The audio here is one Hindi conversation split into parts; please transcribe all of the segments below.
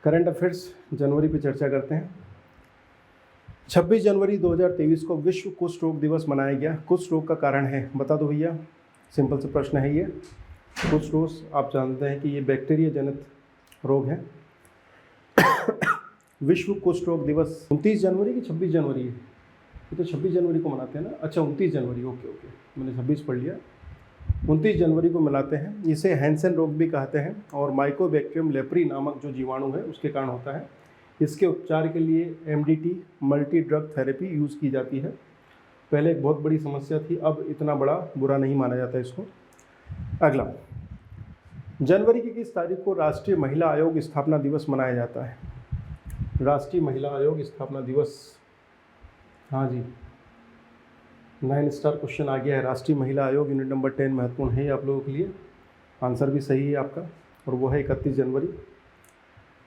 करंट अफेयर्स जनवरी पे चर्चा करते हैं। 26 जनवरी 2023 को विश्व कुष्ठ रोग दिवस मनाया गया। कुष्ठ रोग का कारण है बता दो भैया, सिंपल सा प्रश्न है ये। कुष्ठ रोग आप जानते हैं कि ये बैक्टीरिया जनित रोग है। विश्व कुष्ठ रोग दिवस 29 जनवरी की 26 जनवरी है? ये तो 26 जनवरी को मनाते हैं ना। अच्छा 29 जनवरी, ओके, मैंने 26 पढ़ लिया। 29 जनवरी को मनाते हैं। इसे हैंसन रोग भी कहते हैं और माइकोबैक्टीरियम लेप्री नामक जो जीवाणु है उसके कारण होता है। इसके उपचार के लिए MDT multi drug therapy use की जाती है। पहले एक बहुत बड़ी समस्या थी, अब इतना बड़ा बुरा नहीं माना जाता इसको। अगला, जनवरी की किस तारीख को राष्ट्रीय महिला आयोग स्थापना दिवस मनाया जाता है? राष्ट्रीय महिला आयोग स्थापना दिवस, हाँ जी 9 स्टार क्वेश्चन आ गया है। राष्ट्रीय महिला आयोग यूनिट नंबर 10 महत्वपूर्ण है आप लोगों के लिए। आंसर भी सही है आपका और वो है 31 जनवरी।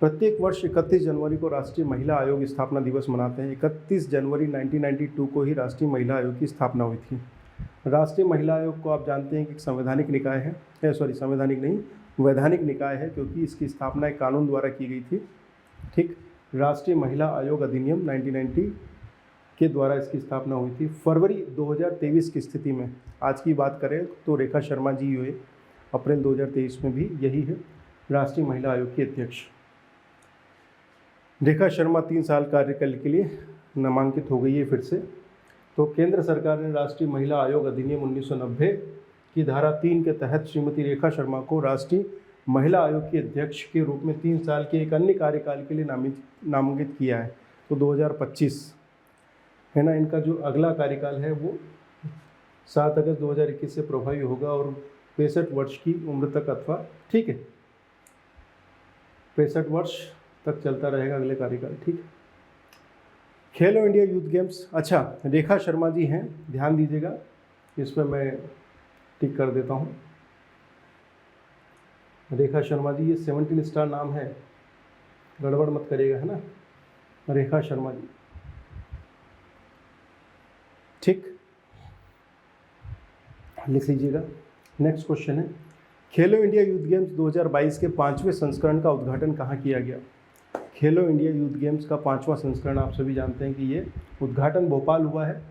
प्रत्येक वर्ष 31 जनवरी को राष्ट्रीय महिला आयोग स्थापना दिवस मनाते हैं। 31 जनवरी 1992 को ही राष्ट्रीय महिला आयोग की स्थापना हुई थी। राष्ट्रीय महिला आयोग को आप जानते हैं कि एक संवैधानिक निकाय है, संवैधानिक नहीं, वैधानिक निकाय है, क्योंकि इसकी स्थापना एक कानून द्वारा की गई थी। ठीक, राष्ट्रीय महिला आयोग अधिनियम 1990 के द्वारा इसकी स्थापना हुई थी। फरवरी 2023 की स्थिति में आज की बात करें तो रेखा शर्मा जी हुए अप्रैल 2023 में भी यही है राष्ट्रीय महिला आयोग की अध्यक्ष। रेखा शर्मा 3 साल कार्यकाल के लिए नामांकित हो गई है फिर से। तो केंद्र सरकार ने राष्ट्रीय महिला आयोग अधिनियम 1990 की धारा 3 के तहत श्रीमती रेखा शर्मा को राष्ट्रीय महिला आयोग की अध्यक्ष के रूप में 3 साल के एक अन्य कार्यकाल के लिए नामांकित किया है। तो 2025 है ना, इनका जो अगला कार्यकाल है वो 7 अगस्त 2021 से प्रभावी होगा और 65 वर्ष की उम्र तक, अथवा ठीक है 65 वर्ष तक चलता रहेगा अगले कार्यकाल। ठीक, खेलो इंडिया यूथ गेम्स, अच्छा रेखा शर्मा जी हैं, ध्यान दीजिएगा, इस पर मैं टिक कर देता हूँ। रेखा शर्मा जी, ये 17 स्टार नाम है, गड़बड़ मत करिएगा, है ना, रेखा शर्मा जी। ठीक, लिख लीजिएगा। नेक्स्ट क्वेश्चन है, खेलो इंडिया यूथ गेम्स 2022 के 5वें संस्करण का उद्घाटन कहाँ किया गया? खेलो इंडिया यूथ गेम्स का 5वां संस्करण आप सभी जानते हैं कि ये उद्घाटन भोपाल हुआ है।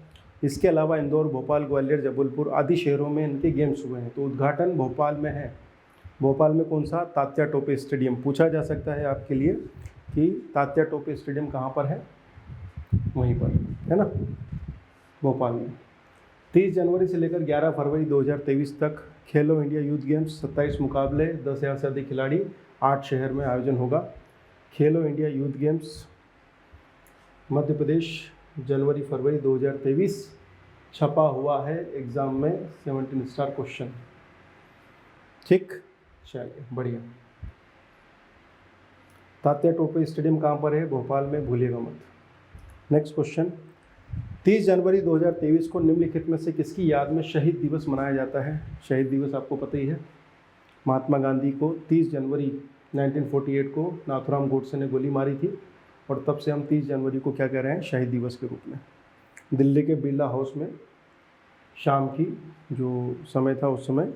इसके अलावा इंदौर, भोपाल, ग्वालियर, जबलपुर आदि शहरों में इनके गेम्स हुए हैं। तो उद्घाटन भोपाल में है। भोपाल में कौन सा? तात्या टोपे स्टेडियम। पूछा जा सकता है आपके लिए कि तात्या टोपे स्टेडियम कहाँ पर है? वहीं पर है ना, भोपाल में। 30 जनवरी से लेकर 11 फरवरी 2023 तक खेलो इंडिया यूथ गेम्स 27 मुकाबले, 10,000 से अधिक खिलाड़ी, 8 शहर में आयोजन होगा। खेलो India youth games Madhya Pradesh, जनवरी फरवरी 2023 छपा हुआ है एग्ज़ाम में 17 स्टार क्वेश्चन। ठीक, चलिए बढ़िया। तात्या टोपे स्टेडियम कहाँ पर है? भोपाल में, भूलिएगा मत। नेक्स्ट क्वेश्चन, 30 जनवरी 2023 को निम्नलिखित में से किसकी याद में शहीद दिवस मनाया जाता है? शहीद दिवस आपको पता ही है, महात्मा गांधी को 30 जनवरी 1948 को नाथुराम गोडसे ने गोली मारी थी और तब से हम 30 जनवरी को क्या कह रहे हैं? शहीद दिवस के रूप में। दिल्ली के बिरला हाउस में शाम की जो समय था उस समय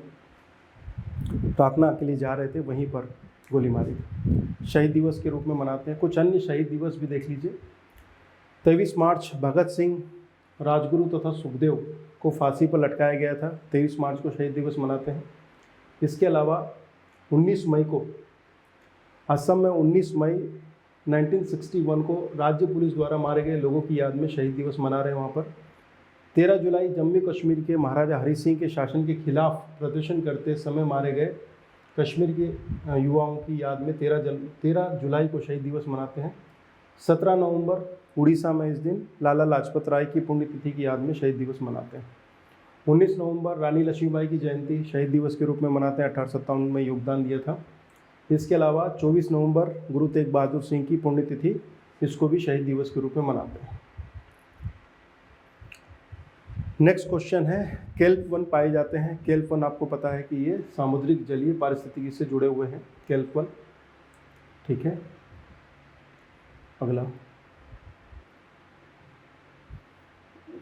प्रार्थना के लिए जा रहे थे, वहीं पर गोली मारी थी। शहीद दिवस के रूप में मनाते हैं। कुछ अन्य शहीद दिवस भी देख लीजिए। 23 मार्च भगत सिंह, राजगुरु तथा सुखदेव को फांसी पर लटकाया गया था। 23 मार्च को शहीद दिवस मनाते हैं। इसके अलावा 19 मई को असम में 19 मई 1961 को राज्य पुलिस द्वारा मारे गए लोगों की याद में शहीद दिवस मना रहे हैं वहाँ पर। 13 जुलाई जम्मू कश्मीर के महाराजा हरि सिंह के शासन के खिलाफ प्रदर्शन करते समय मारे गए कश्मीर के युवाओं की याद में 13 जुलाई को शहीद दिवस मनाते हैं। 17 नवंबर उड़ीसा में इस दिन लाला लाजपत राय की पुण्यतिथि की याद में शहीद दिवस मनाते हैं। 19 नवंबर रानी लक्ष्मीबाई की जयंती शहीद दिवस के रूप में मनाते हैं। 1857 में योगदान दिया था। इसके अलावा 24 नवंबर गुरु तेग बहादुर सिंह की पुण्यतिथि, इसको भी शहीद दिवस के रूप में मनाते हैं। नेक्स्ट क्वेश्चन है, केल्प वन पाए जाते हैं। केल्प वन आपको पता है कि ये सामुद्रिक जलीय पारिस्थितिकी से जुड़े हुए हैं, केल्प वन। ठीक है, अगला,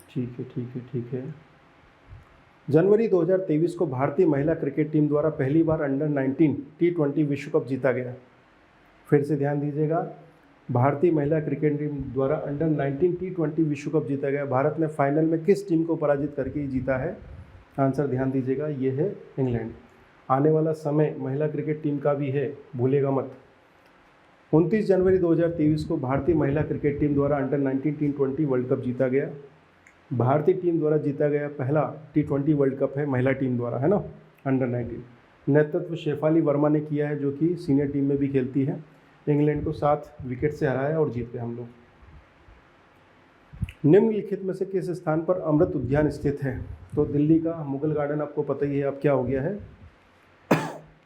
ठीक है। जनवरी 2023 को भारतीय महिला क्रिकेट टीम द्वारा पहली बार अंडर 19 T20 विश्व कप जीता गया। फिर से ध्यान दीजिएगा, भारतीय महिला क्रिकेट टीम द्वारा अंडर 19 T20 विश्व कप जीता गया। भारत ने फाइनल में किस टीम को पराजित करके जीता है? आंसर ध्यान दीजिएगा, ये है इंग्लैंड। आने वाला समय महिला क्रिकेट टीम का भी है, भूलेगा मत। 29 जनवरी 2023 को भारतीय महिला क्रिकेट टीम द्वारा अंडर 19 T20 वर्ल्ड कप जीता गया। भारतीय टीम द्वारा जीता गया पहला T20 वर्ल्ड कप है महिला टीम द्वारा, है ना, अंडर 19। नेतृत्व शेफाली वर्मा ने किया है, जो कि सीनियर टीम में भी खेलती है। इंग्लैंड को 7 विकेट से हराया और जीत गए हम लोग। निम्नलिखित में से किस स्थान पर अमृत उद्यान स्थित है? तो दिल्ली का मुगल गार्डन आपको पता ही है अब क्या हो गया है,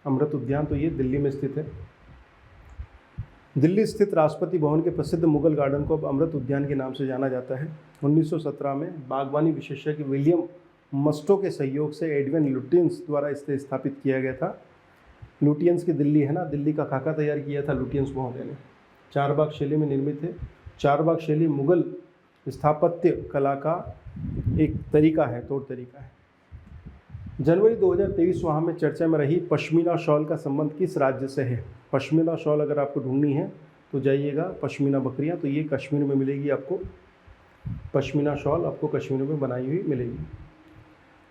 अमृत उद्यान, तो ये दिल्ली में स्थित है। दिल्ली स्थित राष्ट्रपति भवन के प्रसिद्ध मुगल गार्डन को अब अमृत उद्यान के नाम से जाना जाता है। 1917 में बागवानी विशेषज्ञ विलियम मस्टो के सहयोग से एडविन लुटियंस द्वारा इसे स्थापित किया गया था। लुटियंस की दिल्ली है ना, दिल्ली का खाका तैयार किया था लुटियंस महोदय ने। चारबाग शैली में निर्मित है। चारबाग शैली मुगल स्थापत्य कला का एक तरीका है, तौर तरीका है। जनवरी 2023 वहाँ में चर्चा में रही पश्मीना शॉल का संबंध किस राज्य से है? पश्मीना शॉल अगर आपको ढूंढनी है तो जाइएगा पश्मीना बकरियाँ, तो ये कश्मीर में मिलेगी आपको। पश्मीना शॉल आपको कश्मीर में बनाई हुई मिलेगी।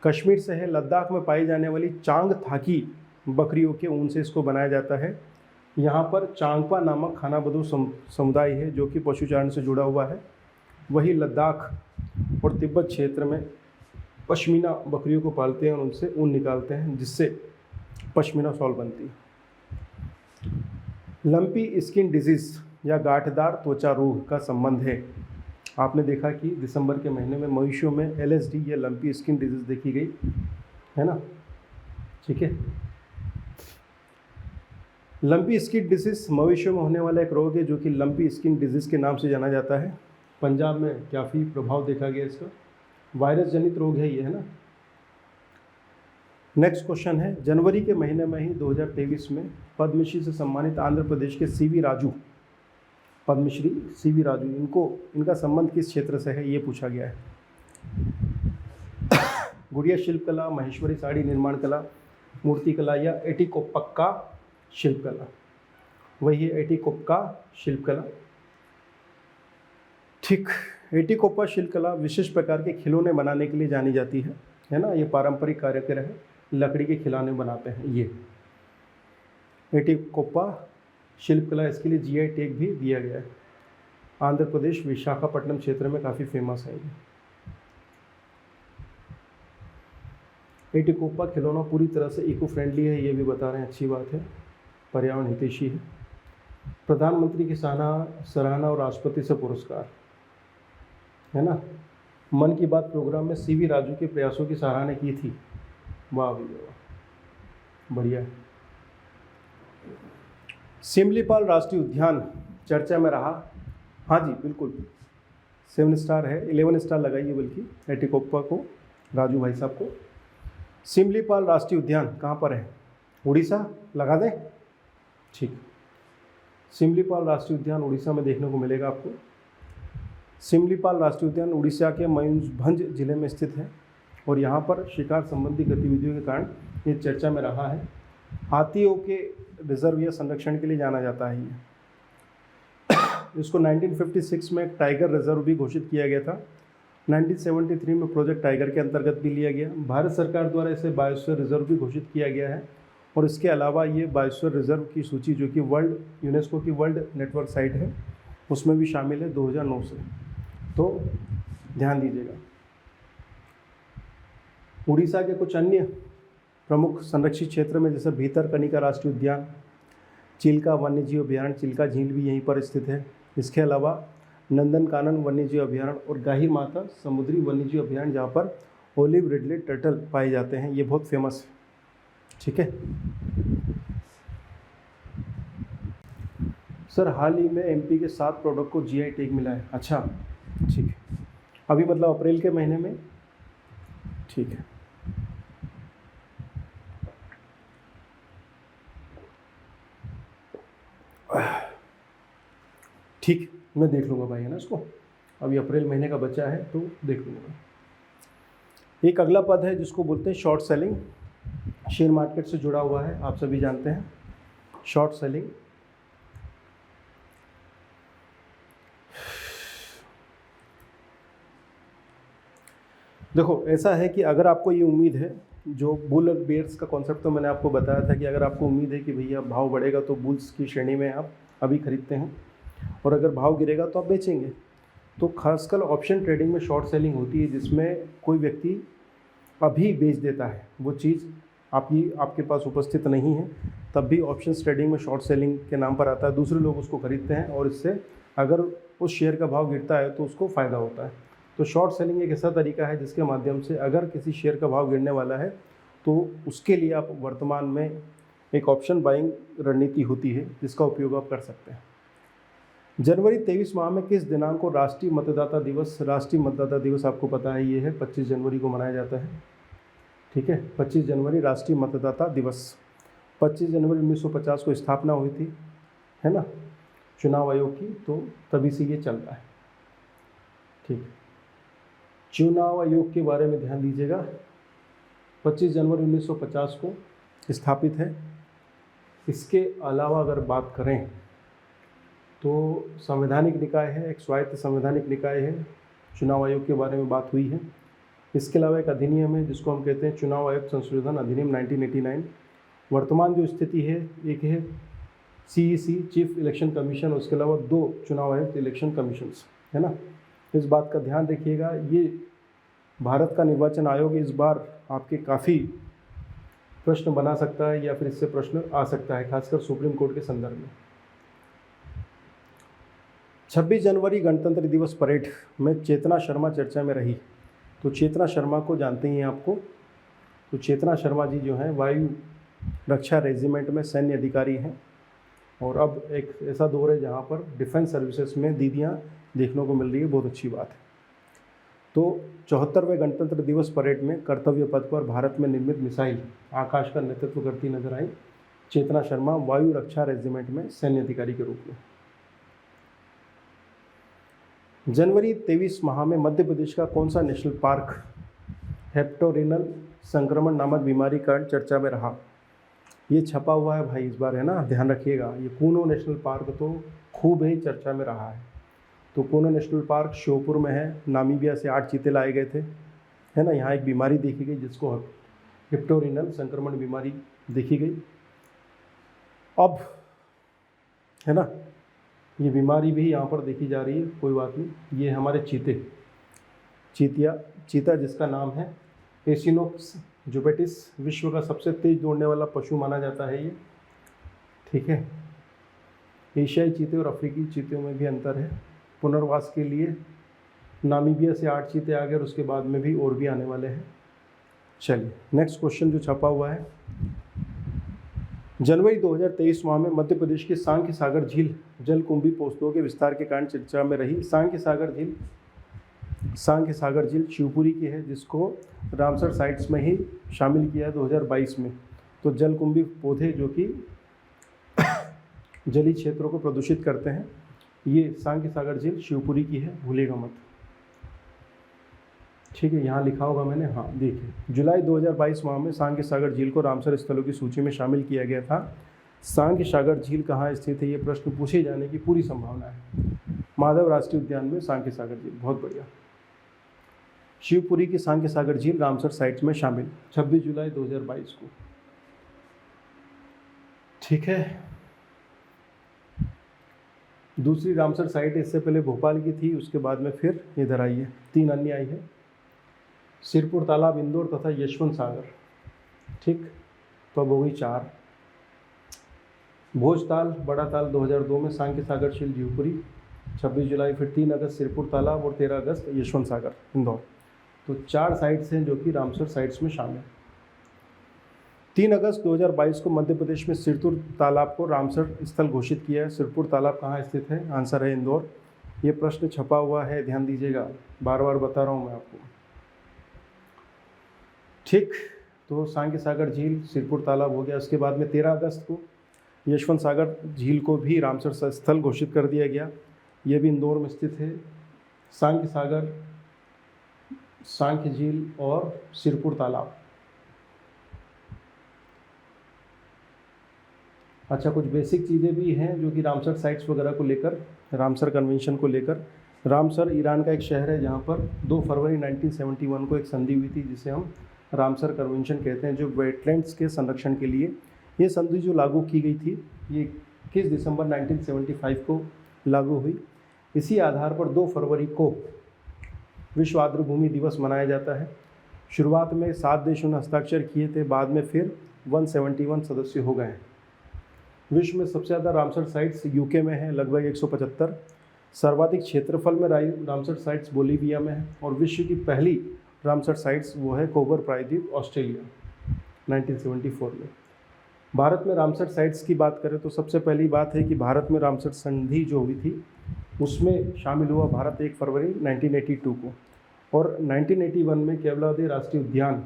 कश्मीर से है। लद्दाख में पाई जाने वाली चांग थाकी बकरियों के ऊन से इसको बनाया जाता है। यहाँ पर चांगपा नामक खानाबदोश समुदाय है जो कि पशुचारण से जुड़ा हुआ है। वही लद्दाख और तिब्बत क्षेत्र में पश्मीना बकरियों को पालते हैं और उनसे ऊन निकालते हैं, जिससे पश्मीना शॉल बनती है। लंपी स्किन डिजीज़ या गांठदार त्वचा रोग का संबंध है। आपने देखा कि दिसंबर के महीने में मवेशियों में LSD या लंपी स्किन डिजीज़ देखी गई है ना, ठीक है। लंपी स्किन डिजीज़ मवेशियों में होने वाला एक रोग है जो कि लंपी स्किन डिजीज़ के नाम से जाना जाता है। पंजाब में काफ़ी प्रभाव देखा गया इसका। वायरस जनित रोग है ये, है ना। नेक्स्ट क्वेश्चन है, जनवरी के महीने में ही 2023 में पद्मश्री से सम्मानित आंध्र प्रदेश के CV राजू, पद्मश्री CV राजू, इनका संबंध किस क्षेत्र से है ये पूछा गया है। गुड़िया शिल्पकला, महेश्वरी साड़ी निर्माण कला, मूर्तिकला या एटिकोप्पका शिल्पकला? वही है एटिकोप्पका शिल्पकला, ठीक। एटिकोप्पा शिल्पकला विशेष प्रकार के खिलौने बनाने के लिए जानी जाती है ना। ये पारंपरिक कार्यक्रम है, लकड़ी के खिलौने बनाते हैं ये। एटिकोप्पा शिल्पकला, इसके लिए GI टैग भी दिया गया है। आंध्र प्रदेश विशाखापट्टनम क्षेत्र में काफ़ी फेमस है ये। एटिकोप्पा खिलौना पूरी तरह से इको फ्रेंडली है, ये भी बता रहे हैं, अच्छी बात है, पर्यावरण हितैषी है। प्रधानमंत्री की सराहना और राष्ट्रपति से पुरस्कार, है ना। मन की बात प्रोग्राम में CV राजू के प्रयासों की सराहना की थी। वाह भैया वाह, बढ़िया। सिमलीपाल राष्ट्रीय उद्यान चर्चा में रहा। हाँ जी बिल्कुल, 7 स्टार है, 11 स्टार लगाइए बल्कि एटिकोप्पा को, राजू भाई साहब को। सिमलीपाल राष्ट्रीय उद्यान कहाँ पर है? उड़ीसा, लगा दें, ठीक। सिमलीपाल राष्ट्रीय उद्यान उड़ीसा में देखने को मिलेगा आपको। सिमलीपाल राष्ट्रीय उद्यान उड़ीसा के मयूरभंज जिले में स्थित है और यहाँ पर शिकार संबंधी गतिविधियों के कारण ये चर्चा में रहा है। हाथियों के रिजर्व या संरक्षण के लिए जाना जाता है ये। इसको 1956 में टाइगर रिजर्व भी घोषित किया गया था। 1973 में प्रोजेक्ट टाइगर के अंतर्गत भी लिया गया। भारत सरकार द्वारा इसे बायोस्फीयर रिजर्व भी घोषित किया गया है और इसके अलावा ये बायोस्फीयर रिजर्व की सूची जो कि यूनेस्को की वर्ल्ड नेटवर्क साइट है उसमें भी शामिल है 2009 से, तो ध्यान दीजिएगा। उड़ीसा के कुछ अन्य प्रमुख संरक्षित क्षेत्र में जैसे भीतरकनिका राष्ट्रीय उद्यान, चिल्का वन्यजीव अभयारण्य, चिल्का झील भी यहीं पर स्थित है। इसके अलावा नंदनकानन वन्यजीव अभयारण्य और गाहिर माता समुद्री वन्यजीव अभयारण्य जहाँ पर ओलिव रिडले टर्टल पाए जाते हैं, ये बहुत फेमस है, ठीक है। सर हाल ही में MP के 7 प्रोडक्ट को GI टैग मिला है। अच्छा ठीक है, अभी मतलब अप्रैल के महीने में, ठीक है। ठीक, मैं देख लूँगा भाई, है ना इसको, अभी अप्रैल महीने का बचा है तो देख लूँगा। एक अगला पद है जिसको बोलते हैं शॉर्ट सेलिंग, शेयर मार्केट से जुड़ा हुआ है, आप सभी जानते हैं शॉर्ट सेलिंग। देखो ऐसा है कि अगर आपको ये उम्मीद है, जो बुल और बेयर्स का कॉन्सेप्ट तो मैंने आपको बताया था कि अगर आपको उम्मीद है कि भैया भाव बढ़ेगा तो बुल्स की श्रेणी में आप अभी खरीदते हैं, और अगर भाव गिरेगा तो आप बेचेंगे। तो खासकर ऑप्शन ट्रेडिंग में शॉर्ट सेलिंग होती है, जिसमें कोई व्यक्ति अभी बेच देता है, वो चीज़ आपके पास उपस्थित नहीं है, तब भी ऑप्शन ट्रेडिंग में शॉर्ट सेलिंग के नाम पर आता है। दूसरे लोग उसको खरीदते हैं और इससे अगर उस शेयर का भाव गिरता है तो उसको फ़ायदा होता है। तो शॉर्ट सेलिंग एक ऐसा तरीका है जिसके माध्यम से अगर किसी शेयर का भाव गिरने वाला है तो उसके लिए आप वर्तमान में एक ऑप्शन बाइंग रणनीति होती है जिसका उपयोग आप कर सकते हैं। जनवरी 23 माह में किस दिनांक को राष्ट्रीय मतदाता दिवस आपको पता है ये है 25 जनवरी को मनाया जाता है। ठीक है, 25 जनवरी राष्ट्रीय मतदाता दिवस। 25 जनवरी 1950 को स्थापना हुई थी, है ना, चुनाव आयोग की, तो तभी से ये चल रहा है। ठीक, चुनाव आयोग के बारे में ध्यान दीजिएगा, 25 जनवरी 1950 को स्थापित है। इसके अलावा अगर बात करें तो संवैधानिक निकाय है, एक स्वायत्त संवैधानिक निकाय है, चुनाव आयोग के बारे में बात हुई है। इसके अलावा एक अधिनियम है जिसको हम कहते हैं चुनाव आयोग संशोधन अधिनियम 1989। वर्तमान जो स्थिति है, एक है CEC चीफ इलेक्शन कमीशन, उसके अलावा 2 चुनाव आयुक्त इलेक्शन कमीशंस, है ना। इस बात का ध्यान रखिएगा, ये भारत का निर्वाचन आयोग इस बार आपके काफ़ी प्रश्न बना सकता है या फिर इससे प्रश्न आ सकता है, खासकर सुप्रीम कोर्ट के संदर्भ में। 26 जनवरी गणतंत्र दिवस परेड में चेतना शर्मा चर्चा में रही। तो चेतना शर्मा को जानते ही हैं आपको, तो चेतना शर्मा जी जो हैं वायु रक्षा रेजिमेंट में सैन्य अधिकारी हैं, और अब एक ऐसा दौर है जहां पर डिफेंस सर्विसेज में दीदियां देखने को मिल रही है, बहुत अच्छी बात है। तो 74वें गणतंत्र दिवस परेड में कर्तव्य पथ पर भारत में निर्मित मिसाइल आकाश का नेतृत्व करती नजर आई चेतना शर्मा वायु रक्षा रेजिमेंट में सैन्य अधिकारी के रूप में। जनवरी 23 माह में मध्य प्रदेश का कौन सा नेशनल पार्क हेप्टोरिनल संक्रमण नामक बीमारी का चर्चा में रहा। ये छपा हुआ है भाई इस बार, है ना, ध्यान रखिएगा। ये कूनो नेशनल पार्क तो खूब ही चर्चा में रहा है। तो कूनो नेशनल पार्क श्योपुर में है, नामीबिया से 8 चीते लाए गए थे, है ना। यहाँ एक बीमारी देखी गई जिसको हेप्टोरिनल संक्रमण बीमारी देखी गई। अब, है ना, ये बीमारी भी यहाँ पर देखी जा रही है, कोई बात नहीं। ये हमारे चीता जिसका नाम है एसिनोप्स जुपेटिस, विश्व का सबसे तेज दौड़ने वाला पशु माना जाता है ये। ठीक है, एशियाई चीते और अफ्रीकी चीतों में भी अंतर है। पुनर्वास के लिए नामीबिया से 8 चीते आ गए और उसके बाद में भी और भी आने वाले हैं। चलिए नेक्स्ट क्वेश्चन जो छपा हुआ है, जनवरी 2023 माह में मध्य प्रदेश की सांख्य सागर झील जलकुंभी पोस्तों के विस्तार के कारण चर्चा में रही। सांख्य सागर झील शिवपुरी की है, जिसको रामसर साइट्स में ही शामिल किया है 2022 में। तो जलकुंभी पौधे जो कि जलीय क्षेत्रों को प्रदूषित करते हैं, ये सांख्य सागर झील शिवपुरी की है, भूलिएगा मत। ठीक है, यहाँ लिखा होगा मैंने, हाँ देखिए, जुलाई 2022 माह में सांख्य सागर झील को रामसर स्थलों की सूची में शामिल किया गया था। सांख्य सागर झील कहाँ स्थित है, ये प्रश्न पूछे जाने की पूरी संभावना है। माधव राष्ट्रीय उद्यान में सांख्य सागर झील, बहुत बढ़िया। शिवपुरी की सांख्य सागर झील रामसर साइट्स में शामिल 26 जुलाई 2022 को। ठीक है, दूसरी रामसर साइट इससे पहले भोपाल की थी, उसके बाद में फिर इधर आई है। 3 अन्य आई है, सिरपुर तालाब इंदौर तथा यशवंत सागर। ठीक, तो अब हो गई 4। भोजताल बड़ा ताल 2002 में सांख्य सागर झील शिवपुरी 26 जुलाई, फिर 3 अगस्त सिरपुर तालाब और 13 अगस्त यशवंत सागर इंदौर। तो 4 साइट्स हैं जो कि रामसर साइट्स में शामिल। 3 अगस्त 2022 को मध्य प्रदेश में सिरपुर तालाब को रामसर स्थल घोषित किया है। सिरपुर तालाब कहाँ स्थित है, आंसर है इंदौर। ये प्रश्न छपा हुआ है, ध्यान दीजिएगा, बार बार बता रहा हूँ मैं आपको। ठीक, तो सांख्य सागर झील सिरपुर तालाब हो गया। उसके बाद में 13 अगस्त को यशवंत सागर झील को भी रामसर स्थल घोषित कर दिया गया। ये भी इंदौर में स्थित है। सांख्य सागर, सांख्य झील और सिरपुर तालाब। अच्छा, कुछ बेसिक चीज़ें भी हैं जो कि रामसर साइट्स वगैरह को लेकर, रामसर कन्वेंशन को लेकर रामसर ईरान का एक शहर है जहाँ पर 2 फरवरी 1971 को एक संधि हुई थी जिसे हम रामसर कन्वेंशन कहते हैं, जो वेटलैंड्स के संरक्षण के लिए ये संधि जो लागू की गई थी, ये 21 दिसंबर 1975 को लागू हुई। इसी आधार पर 2 फरवरी को विश्व आर्द्रभूमि दिवस मनाया जाता है। शुरुआत में 7 देशों ने हस्ताक्षर किए थे, बाद में फिर 171 सदस्य हो गए हैं। विश्व में सबसे ज़्यादा रामसर साइट्स यूके में है, लगभग 175। सर्वाधिक क्षेत्रफल में रामसर साइट्स बोलीविया में है, और विश्व की पहली रामसर साइट्स वो है कोबर प्रायद्वीप, ऑस्ट्रेलिया, 1974 में। भारत में रामसर साइट्स की बात करें तो सबसे पहली बात है कि भारत में रामसर संधि जो हुई थी उसमें शामिल हुआ भारत 1 फरवरी 1982 को, और 1981 में केवलादेव राष्ट्रीय उद्यान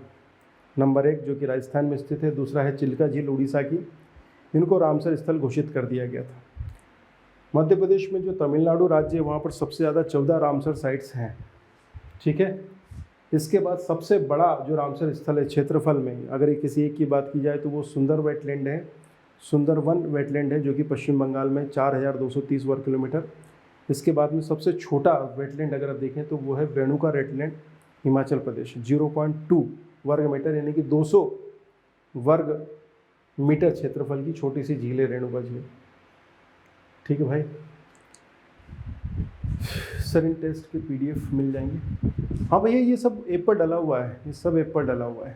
नंबर 1 जो कि राजस्थान में स्थित है, दूसरा है चिल्का झील उड़ीसा की, इनको रामसर स्थल घोषित कर दिया गया था। मध्य प्रदेश में जो तमिलनाडु राज्य है वहाँ पर सबसे ज़्यादा 14 रामसर साइट्स हैं। ठीक है, इसके बाद सबसे बड़ा जो रामसर स्थल है क्षेत्रफल में, अगर किसी एक की बात की जाए तो वो सुंदर वेटलैंड है, सुंदरवन वेटलैंड है, जो कि पश्चिम बंगाल में 4230 वर्ग किलोमीटर। इसके बाद में सबसे छोटा वेटलैंड अगर आप देखें तो वो है रेणुका वेटलैंड, हिमाचल प्रदेश, 0.2 वर्ग मीटर, यानी कि 200 वर्ग मीटर क्षेत्रफल की छोटी सी झील है रेणुका झील। ठीक है भाई, सर इन टेस्ट के PDF मिल जाएंगे। हाँ भैया, ये सब ऐप पर डला हुआ है, ये सब ऐप पर डला हुआ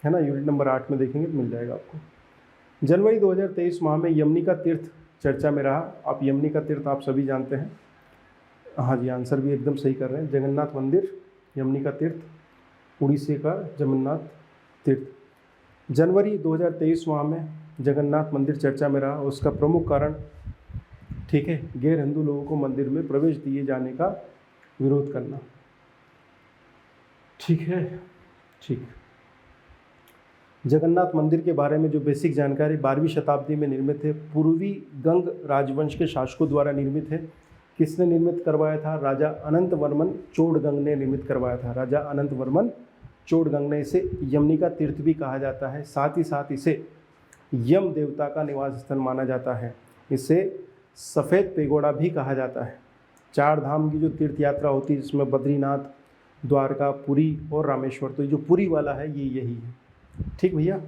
है ना। यूनिट नंबर 8 में देखेंगे तो मिल जाएगा आपको। जनवरी 2023 माह में यमुनिका तीर्थ चर्चा में रहा। आप यमुनिका तीर्थ आप सभी जानते हैं। हाँ जी, आंसर भी एकदम सही कर रहे हैं। जगन्नाथ मंदिर, यमुनिका तीर्थ, उड़ीसा का जगन्नाथ तीर्थ। जनवरी 2023 माह में जगन्नाथ मंदिर चर्चा में रहा। उसका प्रमुख कारण, ठीक है, गैर हिंदू लोगों को मंदिर में प्रवेश दिए जाने का विरोध करना। ठीक है, ठीक। जगन्नाथ मंदिर के बारे में जो बेसिक जानकारी, 12वीं शताब्दी में निर्मित है, पूर्वी गंग राजवंश के शासकों द्वारा निर्मित है। किसने निर्मित करवाया था? राजा अनंत वर्मन चोड़गंग ने निर्मित करवाया था। राजा अनंत वर्मन चोड़गंग ने। इसे यमुनिका तीर्थ भी कहा जाता है, साथ ही साथ इसे यम देवता का निवास स्थल माना जाता है। इसे सफ़ेद पेगोड़ा भी कहा जाता है। 4 धाम की जो तीर्थ यात्रा होती है जिसमें बद्रीनाथ, द्वारका, पुरी और रामेश्वर, तो जो पुरी वाला है ये यही है। ठीक भैया।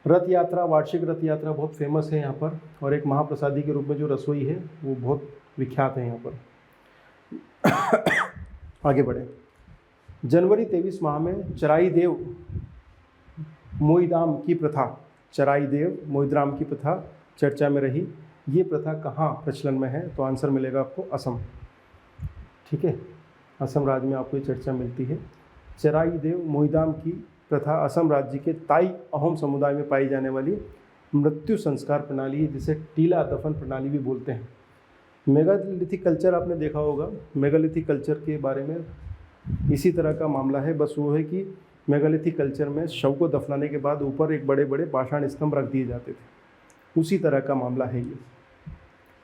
रथ यात्रा, वार्षिक रथ यात्रा बहुत फेमस है यहाँ पर, और एक महाप्रसादी के रूप में जो रसोई है वो बहुत विख्यात है यहाँ पर। आगे बढ़े। जनवरी 23 माह में चराई देव मोईदाम की प्रथा, चराई देव मोईदाम की प्रथा चर्चा में रही। ये प्रथा कहाँ प्रचलन में है? तो आंसर मिलेगा आपको असम। ठीक है, असम राज्य में आपको ये चर्चा मिलती है। चराई देव मोईदाम की प्रथा असम राज्य के ताई अहोम समुदाय में पाई जाने वाली मृत्यु संस्कार प्रणाली है, जिसे टीला दफन प्रणाली भी बोलते हैं। मेगालिथिक कल्चर आपने देखा होगा। मेगालिथिक कल्चर के बारे में इसी तरह का मामला है, बस वो है कि मेगालिथिक कल्चर में शव को दफनाने के बाद ऊपर एक बड़े बड़े पाषाण स्तंभ रख दिए जाते थे, उसी तरह का मामला है ये।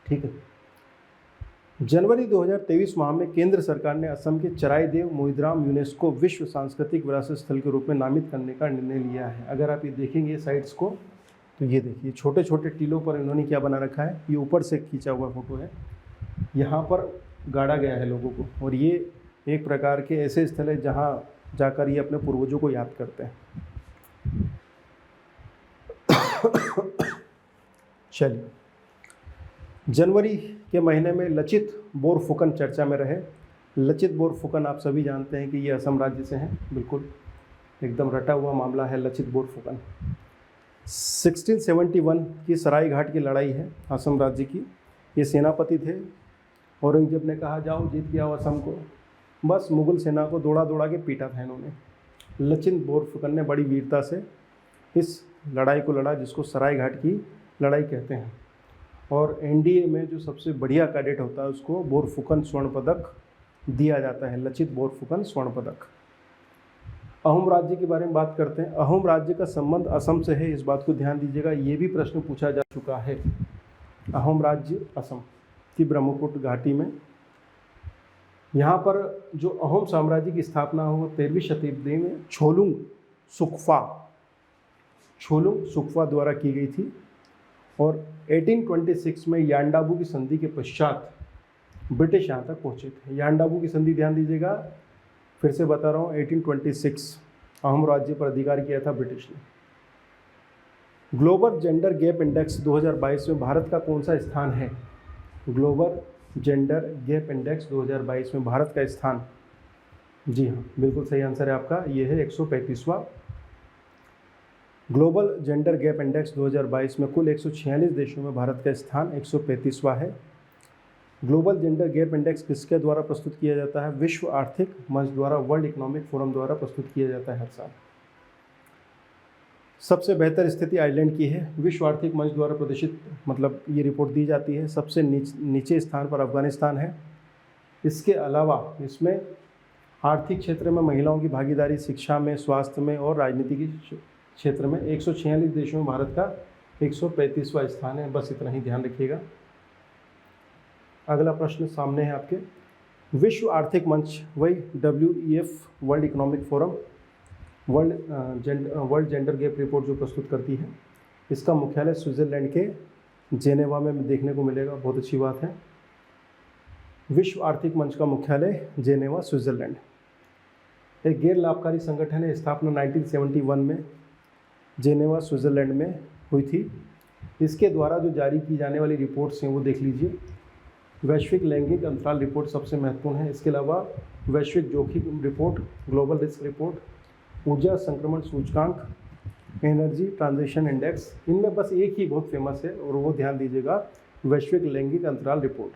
ठीक है। जनवरी 2023 माह में केंद्र सरकार ने असम के चराई देव मोईदाम यूनेस्को विश्व सांस्कृतिक विरासत स्थल के रूप में नामित करने का निर्णय लिया है। अगर आप ये देखेंगे साइट्स को तो ये देखिए छोटे छोटे टीलों पर इन्होंने क्या बना रखा है। ये ऊपर से खींचा हुआ फोटो है, यहाँ पर गाड़ा गया है लोगों को, और ये एक प्रकार के ऐसे स्थल है जहाँ जाकर ये अपने पूर्वजों को याद करते हैं। चलिए, जनवरी के महीने में लचित बोरफुकन चर्चा में रहे। लचित बोरफुकन आप सभी जानते हैं कि ये असम राज्य से हैं, बिल्कुल एकदम रटा हुआ मामला है लचित बोरफुकन। 1671 की सरायघाट की लड़ाई है असम राज्य की। ये सेनापति थे, औरंगजेब ने कहा जाओ जीत के आओ असम को, बस मुगल सेना को दौड़ा दौड़ा के पीटा था इन्होंने। लचित बोरफुकन ने बड़ी वीरता से इस लड़ाई को लड़ा, जिसको सरायघाट की लड़ाई कहते हैं। और एनडीए में जो सबसे बढ़िया कैडेट होता है उसको बोरफुकन स्वर्ण पदक दिया जाता है, लचित बोरफुकन स्वर्ण पदक। अहोम राज्य के बारे में बात करते हैं। अहोम राज्य का संबंध असम से है, इस बात को ध्यान दीजिएगा, ये भी प्रश्न पूछा जा चुका है। अहोम राज्य असम की ब्रह्मपुत्र घाटी में। यहाँ पर जो अहोम साम्राज्य की स्थापना हो 13वीं शताब्दी में छोलुंग सुक्फा द्वारा की गई थी, और 1826 में यांडाबू की संधि के पश्चात ब्रिटिश यहाँ तक पहुँचे थे। यांडाबू की संधि ध्यान दीजिएगा, फिर से बता रहा हूँ 1826 अहम राज्य पर अधिकार किया था ब्रिटिश ने। ग्लोबल जेंडर गैप इंडेक्स 2022 में भारत का कौन सा स्थान है? ग्लोबल जेंडर गैप इंडेक्स 2022 में भारत का स्थान, जी हाँ बिल्कुल सही आंसर है आपका, ये है 135वां। ग्लोबल जेंडर गैप इंडेक्स 2022 में कुल 146 देशों में भारत का स्थान 135वां है। ग्लोबल जेंडर गैप इंडेक्स किसके द्वारा प्रस्तुत किया जाता है? विश्व आर्थिक मंच द्वारा, वर्ल्ड इकोनॉमिक फोरम द्वारा प्रस्तुत किया जाता है हर साल। सबसे बेहतर स्थिति आइलैंड की है, विश्व आर्थिक मंच द्वारा प्रदर्शित मतलब ये रिपोर्ट दी जाती है। सबसे नीचे स्थान पर अफगानिस्तान है। इसके अलावा इसमें आर्थिक क्षेत्र में महिलाओं की भागीदारी, शिक्षा में, स्वास्थ्य में और राजनीति के क्षेत्र में 146 देशों में भारत का 135वां स्थान है। बस इतना ही ध्यान रखिएगा। अगला प्रश्न सामने है आपके। विश्व आर्थिक मंच वही WEF world economic forum world gender gap report जो प्रस्तुत करती है, इसका मुख्यालय स्विट्ज़रलैंड के जेनेवा में देखने को मिलेगा। बहुत अच्छी बात है। विश्व आर्थिक मंच का मुख्यालय जेनेवा, स्विट्ज़रलैंड। एक गैर लाभकारी संगठन है, स्थापना 1971 में जेनेवा, स्विट्ज़रलैंड में हुई थी। इसके द्वारा जो जारी की जाने वाली रिपोर्ट्स हैं वो देख लीजिए। वैश्विक लैंगिक अंतराल रिपोर्ट सबसे महत्वपूर्ण है। इसके अलावा वैश्विक जोखिम रिपोर्ट, ग्लोबल रिस्क रिपोर्ट, ऊर्जा संक्रमण सूचकांक, एनर्जी ट्रांजिशन इंडेक्स, इनमें बस एक ही बहुत फेमस है और वो ध्यान दीजिएगा, वैश्विक लैंगिक अंतराल रिपोर्ट।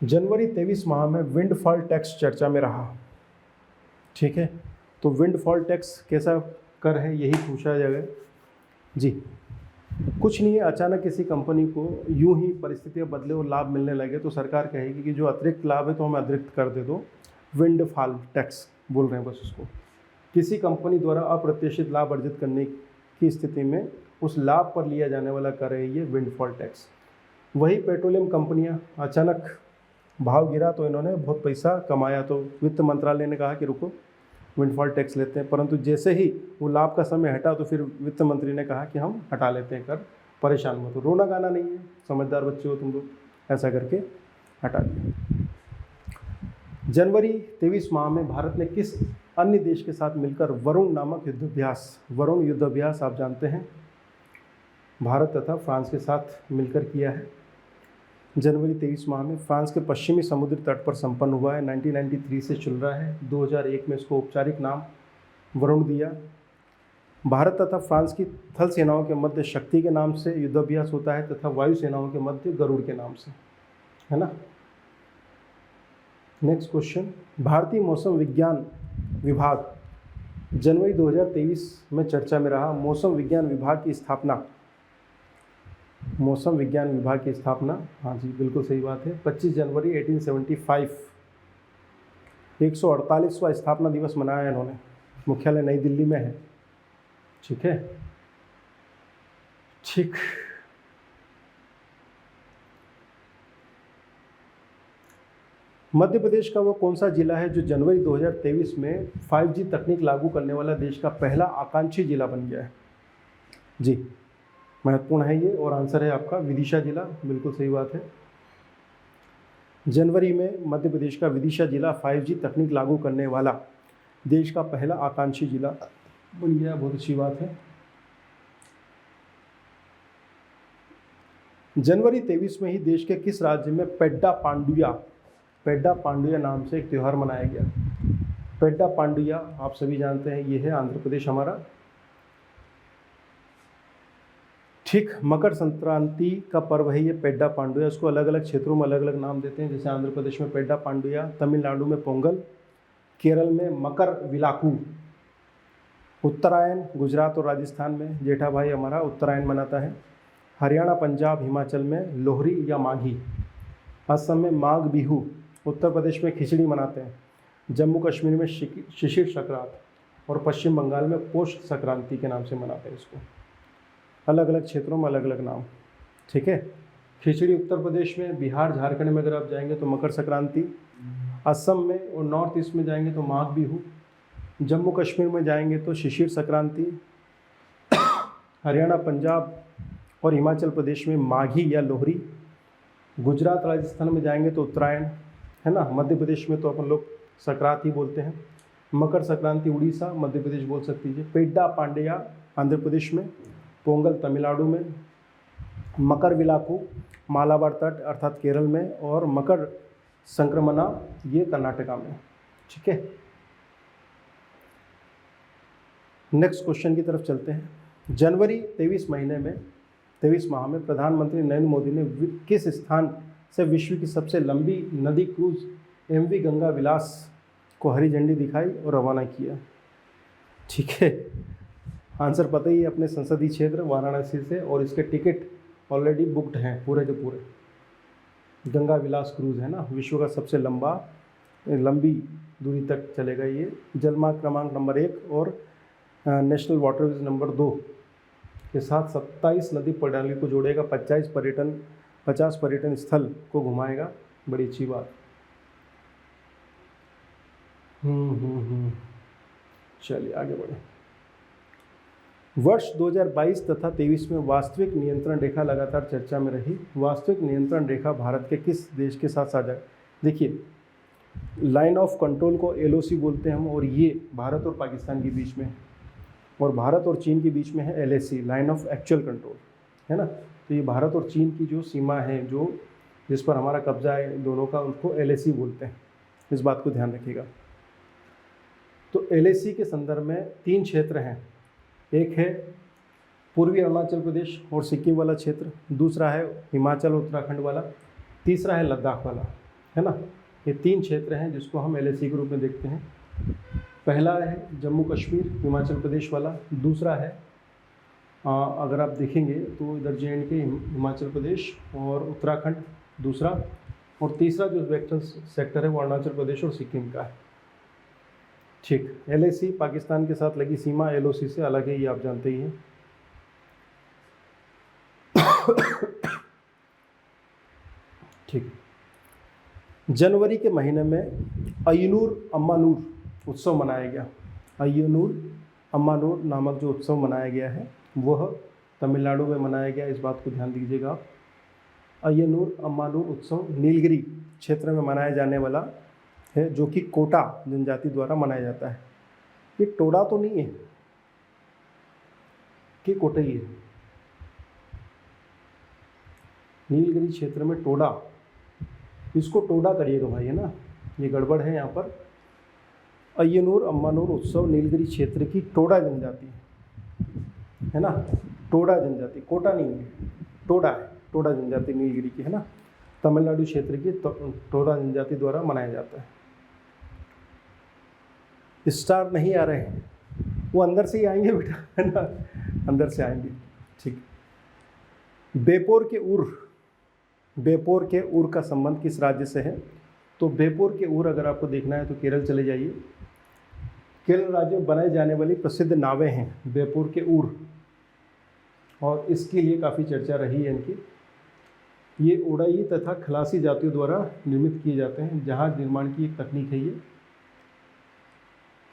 जनवरी 23 माह में विंडफॉल टैक्स चर्चा में रहा। ठीक है, तो विंडफॉल टैक्स कैसा कर है यही पूछा जाएगा जी। कुछ नहीं है, अचानक किसी कंपनी को यूं ही परिस्थितियां बदले और लाभ मिलने लगे तो सरकार कहेगी कि जो अतिरिक्त लाभ है तो हमें अतिरिक्त कर दे दो। विंडफॉल टैक्स बोल रहे हैं बस उसको। किसी कंपनी द्वारा अप्रत्याशित लाभ अर्जित करने की स्थिति में उस लाभ पर लिया जाने वाला कर है ये विंडफॉल टैक्स। वही पेट्रोलियम कंपनियां, अचानक भाव गिरा तो इन्होंने बहुत पैसा कमाया तो वित्त मंत्रालय ने कहा कि रुको विंडफॉल टैक्स लेते हैं, परंतु जैसे ही वो लाभ का समय हटा तो फिर वित्त मंत्री ने कहा कि हम हटा लेते हैं कर, परेशान मत हो, रोना गाना नहीं है, समझदार बच्चे हो तुम लोग, ऐसा करके हटा दिया। जनवरी 23 माह में भारत ने किस अन्य देश के साथ मिलकर वरुण नामक युद्धाभ्यास, वरुण युद्धाभ्यास आप जानते हैं भारत तथा फ्रांस के साथ मिलकर किया है। जनवरी 23 माह में फ्रांस के पश्चिमी समुद्री तट पर संपन्न हुआ है। 1993 से चल रहा है। 2001 में इसको औपचारिक नाम वरुण दिया। भारत तथा फ्रांस की थल सेनाओं के मध्य शक्ति के नाम से युद्धाभ्यास होता है तथा वायु सेनाओं के मध्य गरुड़ के नाम से, है ना। नेक्स्ट क्वेश्चन, भारतीय मौसम विज्ञान विभाग जनवरी 2023 में चर्चा में रहा। मौसम विज्ञान विभाग की स्थापना, मौसम विज्ञान विभाग की स्थापना, हाँ जी बिल्कुल सही बात है, 25 जनवरी 1875, 148वां स्थापना दिवस मनाया इन्होंने। मुख्यालय नई दिल्ली में है। ठीक है, ठीक। मध्य प्रदेश का वो कौन सा जिला है जो जनवरी 2023 में 5G तकनीक लागू करने वाला देश का पहला आकांक्षी जिला बन गया है? जी महत्वपूर्ण है ये, और आंसर है आपका विदिशा जिला, बिल्कुल सही बात है। जनवरी में मध्य प्रदेश का विदिशा जिला 5G तकनीक लागू करने वाला देश का पहला आकांक्षी जिला बन गया, बहुत अच्छी बात है। जनवरी 23 में ही देश के किस राज्य में पेड्डा पांडुया नाम से एक त्यौहार मनाया गया? पेड्डा पांडुया आप सभी जानते हैं, ये है आंध्र प्रदेश हमारा। ठीक, मकर संक्रांति का पर्व है ये पेड्डा पांडुया। इसको अलग अलग क्षेत्रों में अलग अलग नाम देते हैं, जैसे आंध्र प्रदेश में पेड्डा पांडुया, तमिलनाडु में पोंगल, केरल में मकर विलाकू, उत्तरायण गुजरात और राजस्थान में जेठा भाई हमारा उत्तरायण मनाता है, हरियाणा पंजाब हिमाचल में लोहरी या माघी, असम में माघ बिहू, उत्तर प्रदेश में खिचड़ी मनाते हैं, जम्मू कश्मीर में शिशिर संक्रांत और पश्चिम बंगाल में पोष संक्रांति के नाम से मनाते हैं इसको। अलग अलग क्षेत्रों में अलग अलग नाम। ठीक है, खिचड़ी उत्तर प्रदेश में, बिहार झारखंड में अगर आप जाएंगे तो मकर संक्रांति, असम में और नॉर्थ ईस्ट में जाएंगे तो माघ बिहू, जम्मू कश्मीर में जाएंगे तो शिशिर संक्रांति, हरियाणा पंजाब और हिमाचल प्रदेश में माघी या लोहरी, गुजरात राजस्थान में जाएंगे तो उत्तरायण, है ना। मध्य प्रदेश में तो अपन लोग संक्रांति ही बोलते हैं। मकर संक्रांति उड़ीसा मध्य प्रदेश बोल सकती है। पेड्डा पांड्या आंध्र प्रदेश में। पोंगल तमिलनाडु में। मकर विलाकू मालाबार तट अर्थात केरल में। और मकर संक्रमणा ये कर्नाटका में। ठीक है, नेक्स्ट क्वेश्चन की तरफ चलते हैं। जनवरी 23 माह में प्रधानमंत्री नरेंद्र मोदी ने किस स्थान से विश्व की सबसे लंबी नदी क्रूज एमवी गंगा विलास को हरी झंडी दिखाई और रवाना किया? ठीक है, आंसर पता ही है, अपने संसदीय क्षेत्र वाराणसी से, और इसके टिकट ऑलरेडी बुकड हैं पूरे के पूरे। गंगा विलास क्रूज है ना, विश्व का सबसे लंबी दूरी तक चलेगा ये। जलमार्ग क्रमांक नंबर 1 और नेशनल वाटरवेज नंबर 2 के साथ 27 नदी प्रणाली को जोड़ेगा। 50 पर्यटन स्थल को घुमाएगा। बड़ी अच्छी बात। चलिए आगे बढ़े। वर्ष 2022 तथा 23 में वास्तविक नियंत्रण रेखा लगातार चर्चा में रही। वास्तविक नियंत्रण रेखा भारत के किस देश के साथ साझा? देखिए, लाइन ऑफ कंट्रोल को LOC बोलते हैं हम, और ये भारत और पाकिस्तान के बीच में, और भारत और चीन के बीच में है LAC, line of actual control, है ना। तो ये भारत और चीन की जो सीमा है, जो जिस पर हमारा कब्जा है दोनों का, उसको LAC बोलते हैं। इस बात को ध्यान रखिएगा। तो LAC के संदर्भ में 3 क्षेत्र हैं। एक है पूर्वी अरुणाचल प्रदेश और सिक्किम वाला क्षेत्र, दूसरा है हिमाचल उत्तराखंड वाला, तीसरा है लद्दाख वाला, है ना। ये 3 क्षेत्र हैं जिसको हम LAC के रूप में देखते हैं। पहला है जम्मू कश्मीर हिमाचल प्रदेश वाला, दूसरा है अगर आप देखेंगे तो इधर JNK हिमाचल प्रदेश और उत्तराखंड दूसरा, और तीसरा जो वेक्टर सेक्टर है वो अरुणाचल प्रदेश और सिक्किम का है। ठीक, LAC पाकिस्तान के साथ लगी सीमा LOC से अलग है, ये आप जानते ही हैं। ठीक, जनवरी के महीने में अय्यूनुर अम्मानूर उत्सव मनाया गया। अय्यूनुर अम्मानूर नामक जो उत्सव मनाया गया है वह तमिलनाडु में मनाया गया। इस बात को ध्यान दीजिएगा आप। अय्यूनुर अम्मानूर उत्सव नीलगिरी क्षेत्र में मनाया जाने वाला है, जो कि कोटा जनजाति द्वारा मनाया जाता है। ये टोडा तो नहीं है कि कोटा ही है। नीलगिरी क्षेत्र में टोडा, इसको टोडा करिएगा भाई, है ना, ये गड़बड़ है यहाँ पर। अय्यूनुर अम्मानूर उत्सव नीलगिरी क्षेत्र की टोडा जनजाति है ना, टोडा जनजाति, कोटा नहीं है, टोडा है, टोडा जनजाति नीलगिरी की, है ना, तमिलनाडु क्षेत्र की टोडा जनजाति द्वारा मनाया जाता है। स्टार नहीं आ रहे हैं, वो अंदर से ही आएंगे बेटा, है ना, अंदर से आएंगे। ठीक, बेपोर के उर का संबंध किस राज्य से है? तो बेपोर के उर अगर आपको देखना है तो केरल चले जाइए। केरल राज्य में बनाई जाने वाली प्रसिद्ध नावें हैं बेपोर के उर, और इसके लिए काफ़ी चर्चा रही है इनकी। ये ओडाई तथा खलासी जातियों द्वारा निर्मित किए जाते हैं। जहाज निर्माण की एक तकनीक है ये।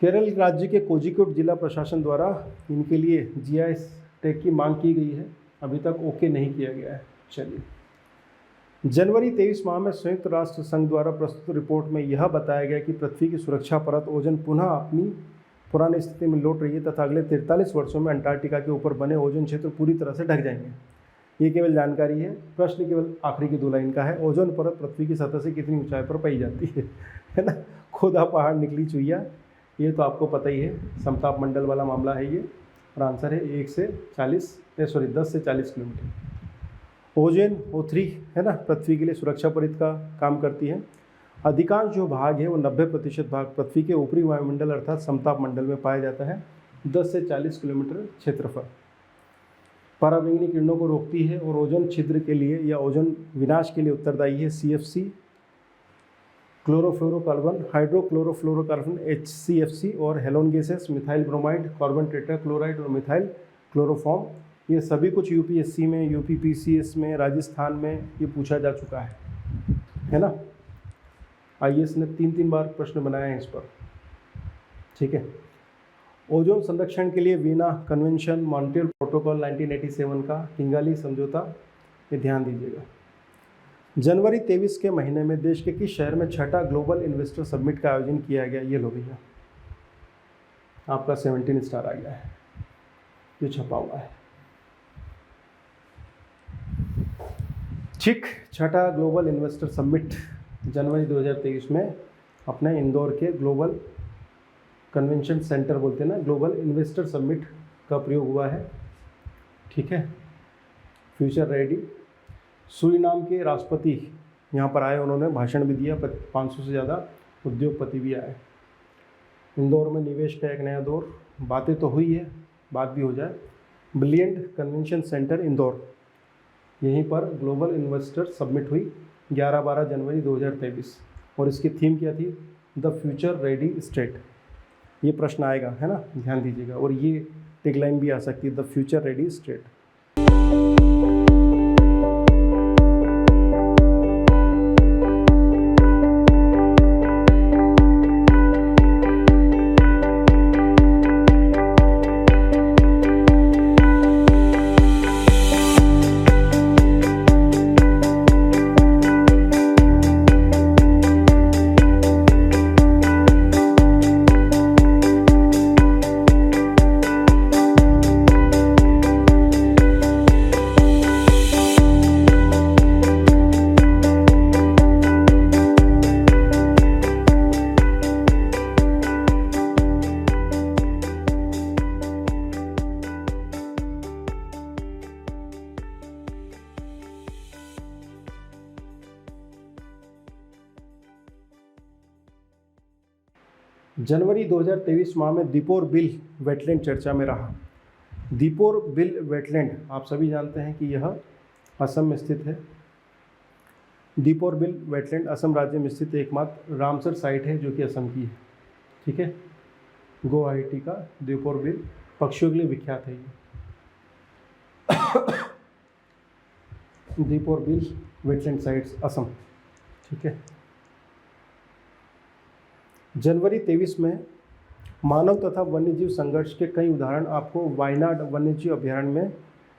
केरल राज्य के कोझिकोड जिला प्रशासन द्वारा इनके लिए GI टैग की मांग की गई है, अभी तक ओके नहीं किया गया है। चलिए, जनवरी 23 माह में संयुक्त राष्ट्र संघ द्वारा प्रस्तुत रिपोर्ट में यह बताया गया कि पृथ्वी की सुरक्षा परत ओजोन पुनः अपनी पुरानी स्थिति में लौट रही है तथा अगले 43 वर्षों में अंटार्कटिका के ऊपर बने ओजोन क्षेत्र पूरी तरह से ढक जाएंगे। ये केवल जानकारी है, प्रश्न केवल आखिरी की 2 लाइन का है। ओजोन परत पृथ्वी की सतह से कितनी ऊंचाई पर पाई जाती है ना। खोदा पहाड़ निकली चुईया, ये तो आपको पता ही है, समताप मंडल वाला मामला है ये। और आंसर है 10 से 40 किलोमीटर। ओजोन O3 है ना, पृथ्वी के लिए सुरक्षा परित का काम करती है। अधिकांश जो भाग है वो 90% भाग पृथ्वी के ऊपरी वायुमंडल अर्थात समताप मंडल में पाया जाता है। 10 से 40 किलोमीटर क्षेत्रफल। पराबैंगनी किरणों को रोकती है और ओजोन छिद्र के लिए या ओजोन विनाश के लिए उत्तरदायी है CFC, क्लोरोफ्लोरोकार्बन, हाइड्रोक्लोरोफ्लोरोकार्बन HCFC, और halon gases, methyl bromide, carbon tetrachloride और मिथाइल क्लोरोफॉर्म। ये सभी कुछ UPSC में, UPPCS में, राजस्थान में ये पूछा जा चुका है ना। IAS ने 3 बार प्रश्न बनाए हैं इस पर। ठीक है, ओजोन संरक्षण के लिए वीना कन्वेंशन, मॉन्ट्रियल प्रोटोकॉल 1987 का, किंगाली समझौता, ये ध्यान दीजिएगा। जनवरी 23 के महीने में देश के किस शहर में छठा ग्लोबल इन्वेस्टर समिट का आयोजन किया गया? ये लो भैया, आपका 17 स्टार आ गया है, ये छपा हुआ है। ठीक, छठा ग्लोबल इन्वेस्टर समिट जनवरी 2023 में अपने इंदौर के ग्लोबल कन्वेंशन सेंटर बोलते हैं ना, ग्लोबल इन्वेस्टर समिट का प्रयोग हुआ है। ठीक है, फ्यूचर रेडी। सूरीनाम के राष्ट्रपति यहाँ पर आए, उन्होंने भाषण भी दिया, 500 से ज़्यादा उद्योगपति भी आए। इंदौर में निवेश का एक नया दौर, बातें तो हुई है, बात भी हो जाए। ब्रिलियंट कन्वेंशन सेंटर इंदौर, यहीं पर ग्लोबल इन्वेस्टर समिट हुई 11-12 जनवरी 2023, और इसकी थीम क्या थी? The future ready state. ये प्रश्न आएगा, है ना, ध्यान दीजिएगा। और ये टेगलाइन भी आ सकती है, द फ्यूचर रेडी स्टेट। जनवरी 2023 माह में दीपोर बिल वेटलैंड चर्चा में रहा। दीपोर बिल वेटलैंड आप सभी जानते हैं कि यह असम में स्थित है। दीपोर बिल वेटलैंड असम राज्य में स्थित एकमात्र रामसर साइट है जो कि असम की है। ठीक है, गुवाहाटी का दीपोर बिल पक्षियों के लिए विख्यात है। ये Deepor bill wetland sites Assam. ठीक है, जनवरी 23 में मानव तथा वन्यजीव संघर्ष के कई उदाहरण आपको वायनाड वन्यजीव अभयारण्य में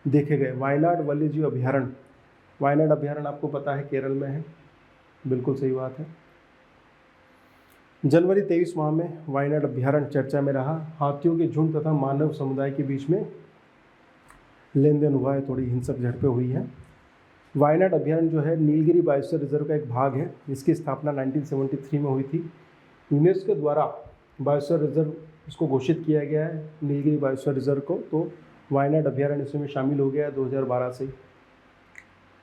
देखे गए। वायनाड वन्यजीव अभयारण्य, वायनाड अभयारण्य आपको पता है केरल में है, बिल्कुल सही बात है। जनवरी 23 माह में वायनाड अभयारण्य चर्चा में रहा। हाथियों के झुंड तथा मानव समुदाय के बीच में लेन देन हुआ है, थोड़ी हिंसक झड़पें हुई हैं। वायनाड अभयारण्य जो है नीलगिरी बायोस्फीयर रिजर्व का एक भाग है। इसकी स्थापना 1973 में हुई थी। यूनेस्को द्वारा बायोस्फीयर रिजर्व इसको घोषित किया गया है, नीलगिरी बायोस्फीयर रिजर्व को। तो वायनाड अभयारण्य इसमें शामिल हो गया है 2012 से।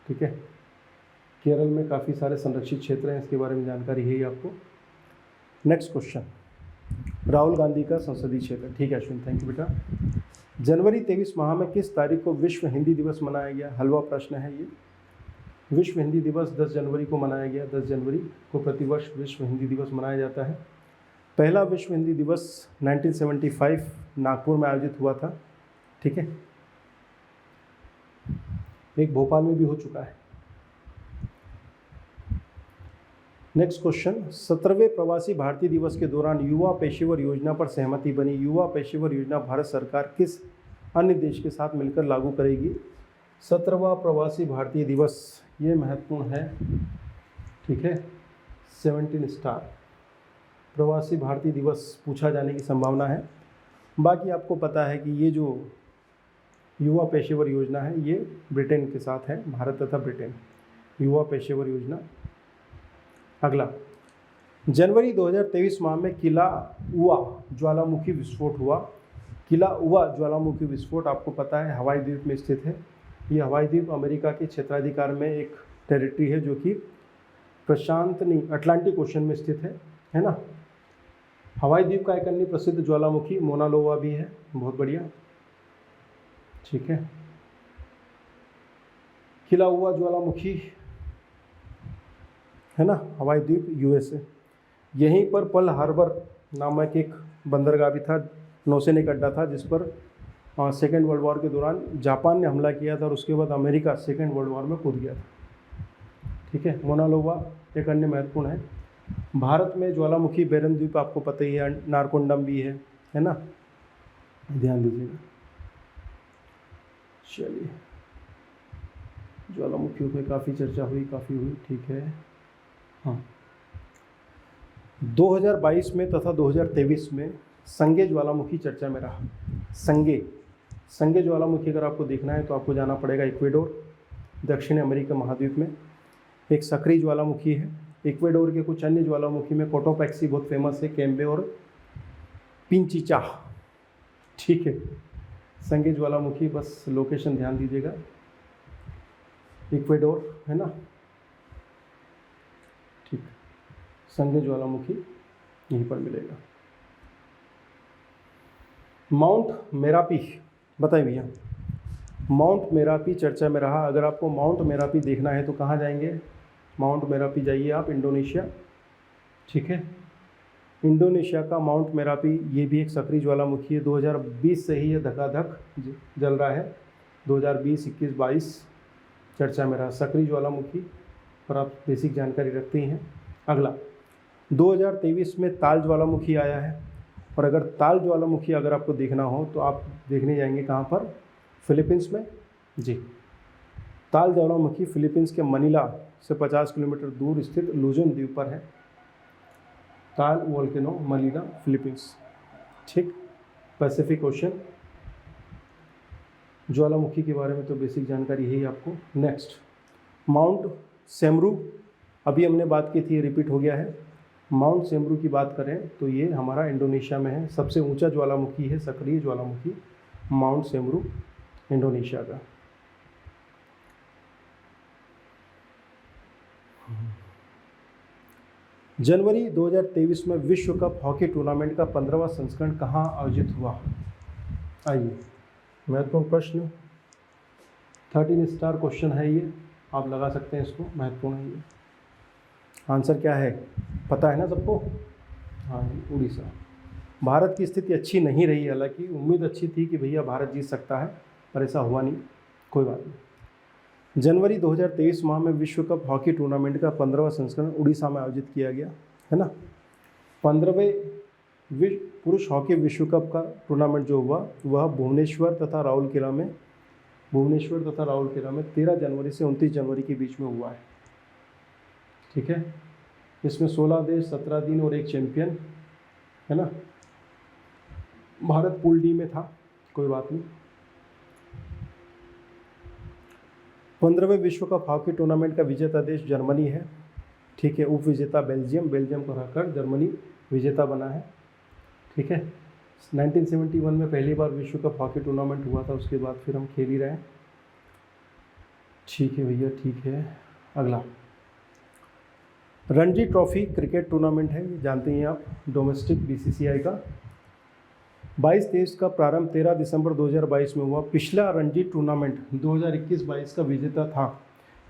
ठीक है, केरल में काफ़ी सारे संरक्षित क्षेत्र हैं, इसके बारे में जानकारी है ही आपको। नेक्स्ट क्वेश्चन, राहुल गांधी का संसदीय क्षेत्र। ठीक है अश्विन, थैंक यू बेटा। जनवरी 23 माह में किस तारीख को विश्व हिंदी दिवस मनाया गया? हलवा प्रश्न है ये। विश्व हिंदी दिवस 10 जनवरी को मनाया गया। 10 जनवरी को प्रतिवर्ष विश्व हिंदी दिवस मनाया जाता है। पहला विश्व हिंदी दिवस 1975 नागपुर में आयोजित हुआ था। ठीक है, एक भोपाल में भी हो चुका है। नेक्स्ट क्वेश्चन, 17वें प्रवासी भारतीय दिवस के दौरान युवा पेशेवर योजना पर सहमति बनी। युवा पेशेवर योजना भारत सरकार किस अन्य देश के साथ मिलकर लागू करेगी? 17वां प्रवासी भारतीय दिवस, ये महत्वपूर्ण है। ठीक है, 17 स्टार प्रवासी भारतीय दिवस पूछा जाने की संभावना है। बाकी आपको पता है कि ये जो युवा पेशेवर योजना है ये ब्रिटेन के साथ है, भारत तथा ब्रिटेन, युवा पेशेवर योजना। अगला, जनवरी 2023 माह में किलाउआ ज्वालामुखी विस्फोट हुआ। किलाउआ ज्वालामुखी विस्फोट आपको पता है हवाई द्वीप में स्थित है। ये हवाई द्वीप अमेरिका के क्षेत्राधिकार में एक टेरिटरी है जो कि अटलांटिक ओशन में स्थित है ना। हवाई द्वीप का एक अन्य प्रसिद्ध ज्वालामुखी मोना लोआ भी है। बहुत बढ़िया। ठीक है, किलाउआ ज्वालामुखी है ना, हवाई द्वीप यूएसए। यहीं पर पर्ल हार्बर नामक एक बंदरगाह भी था, नौसैनिक अड्डा था, जिस पर सेकेंड वर्ल्ड वॉर के दौरान जापान ने हमला किया था और उसके बाद अमेरिका सेकेंड वर्ल्ड वॉर में कूद गया था। ठीक है, मोना लोआ एक अन्य महत्वपूर्ण है। भारत में ज्वालामुखी बैरन द्वीप आपको पता ही है, नारकोंडम भी है ना, ध्यान दीजिएगा। चलिए ज्वालामुखियों पे काफ़ी चर्चा हुई, काफ़ी हुई, ठीक है। हाँ, 2022 में तथा 2023 में संगे ज्वालामुखी चर्चा में रहा। संगे ज्वालामुखी अगर आपको देखना है तो आपको जाना पड़ेगा इक्वेडोर, दक्षिण अमेरिका महाद्वीप में एक सक्रिय ज्वालामुखी है। इक्वेडोर के कुछ अन्य ज्वालामुखी में कोटोपैक्सी बहुत फेमस है, कैम्बे और पिंचिचा, ठीक है। संगे ज्वालामुखी बस लोकेशन ध्यान दीजिएगा, इक्वेडोर है ना, ठीक। संगे ज्वालामुखी यहीं पर मिलेगा। माउंट मेरापी, बताइए भैया, माउंट मेरापी चर्चा में रहा। अगर आपको माउंट मेरापी देखना है तो कहाँ जाएंगे? माउंट मेरापी जाइए आप, इंडोनेशिया, ठीक है। इंडोनेशिया का माउंट मेरापी ये भी एक सक्रिय ज्वालामुखी है। 2020 से ही ये धकाधक जल रहा है, 2020, 21, 22 चर्चा में रहा सक्रिय ज्वालामुखी, पर आप बेसिक जानकारी रखते ही हैं। अगला 2023 में ताल ज्वालामुखी आया है, और अगर ताल ज्वालामुखी अगर आपको देखना हो तो आप देखने जाएंगे कहाँ पर? फिलीपींस में जी। ताल ज्वालामुखी फिलीपींस के मनीला से 50 किलोमीटर दूर स्थित लुजन द्वीप पर है। ताल वोल्केनो, मनीला, फिलीपींस, ठीक। Pacific ocean. ज्वालामुखी के बारे में तो बेसिक जानकारी है ही आपको। नेक्स्ट, माउंट सेमरू, अभी हमने बात की थी, रिपीट हो गया है। माउंट सेमरू की बात करें तो ये हमारा इंडोनेशिया में है। सबसे ऊंचा ज्वालामुखी है, सक्रिय ज्वालामुखी, माउंट सेमरू, इंडोनेशिया का। जनवरी 2023 में विश्व कप हॉकी टूर्नामेंट का 15वां संस्करण कहाँ आयोजित हुआ? आइए, महत्वपूर्ण प्रश्न, 13 स्टार क्वेश्चन है ये, आप लगा सकते हैं इसको, महत्वपूर्ण है ये। आंसर क्या है पता है ना सबको? हाँ, उड़ीसा। भारत की स्थिति अच्छी नहीं रही, हालांकि उम्मीद अच्छी थी कि भैया भारत जीत सकता है, पर ऐसा हुआ नहीं, कोई बात नहीं। जनवरी 2023 माह में विश्व कप हॉकी टूर्नामेंट का 15वां संस्करण उड़ीसा में आयोजित किया गया है ना। 15वें पुरुष हॉकी विश्व कप का टूर्नामेंट जो हुआ वह भुवनेश्वर तथा राउरकेला में 13 जनवरी से 29 जनवरी के बीच में हुआ है, ठीक है। इसमें 16 देश, 17 दिन और एक चैंपियन है ना। भारत पूल डी में था, कोई बात नहीं। 15वें विश्व कप हॉकी टूर्नामेंट का विजेता देश जर्मनी है, ठीक है। उप विजेता बेल्जियम को हराकर जर्मनी विजेता बना है, ठीक है। 1971 में पहली बार विश्व कप हॉकी टूर्नामेंट हुआ था, उसके बाद फिर हम खेल ही रहे हैं, ठीक है भैया, ठीक है। अगला रणजी ट्रॉफी क्रिकेट टूर्नामेंट है, ये जानते हैं आप, डोमेस्टिक बीसीसीआई का। 22-23 का प्रारंभ 13 दिसंबर 2022 में हुआ। पिछला रणजी टूर्नामेंट 2021-22 का विजेता था।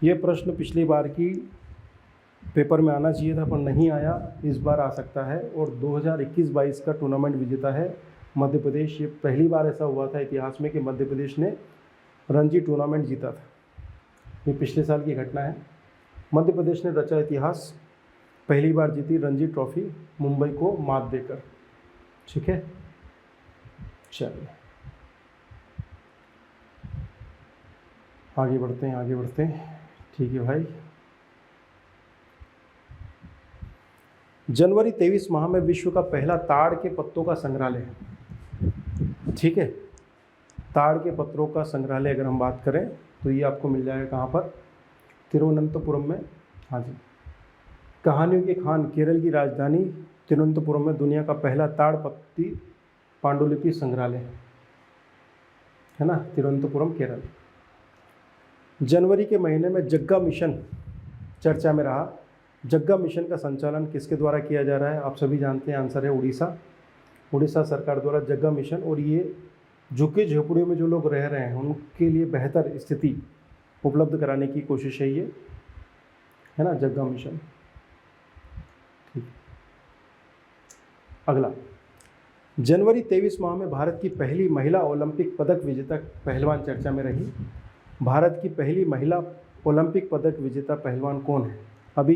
ये प्रश्न पिछली बार की पेपर में आना चाहिए था पर नहीं आया, इस बार आ सकता है। और 2021-22 का टूर्नामेंट विजेता है मध्य प्रदेश। ये पहली बार ऐसा हुआ था इतिहास में कि मध्य प्रदेश ने रणजी टूर्नामेंट जीता था। ये पिछले साल की घटना है। मध्य प्रदेश ने रचा इतिहास, पहली बार जीती रणजी ट्रॉफी मुंबई को मात देकर, ठीक है। चलिए आगे बढ़ते हैं, ठीक है भाई। जनवरी 23 माह में विश्व का पहला ताड़ के पत्तों का संग्रहालय, ठीक है। ताड़ के पत्रों का संग्रहालय अगर हम बात करें तो ये आपको मिल जाएगा कहाँ पर? तिरुवनंतपुरम में, हाँ जी। कहानियों के खान केरल की राजधानी तिरुवनंतपुरम में दुनिया का पहला ताड़ पत्ती पांडुलिपि संग्रहालय है ना, तिरुवनंतपुरम, केरल। जनवरी के महीने में जग्गा मिशन चर्चा में रहा। जग्गा मिशन का संचालन किसके द्वारा किया जा रहा है? आप सभी जानते हैं, आंसर है उड़ीसा सरकार द्वारा जग्गा मिशन। और ये झुग्गी झोपड़ियों में जो लोग रह रहे हैं उनके लिए बेहतर स्थिति उपलब्ध कराने की कोशिश है ये, है ना, जग्गा मिशन, ठीक। अगला, जनवरी 23 माह में भारत की पहली महिला ओलंपिक पदक विजेता पहलवान चर्चा में रही। भारत की पहली महिला ओलंपिक पदक विजेता पहलवान कौन है? अभी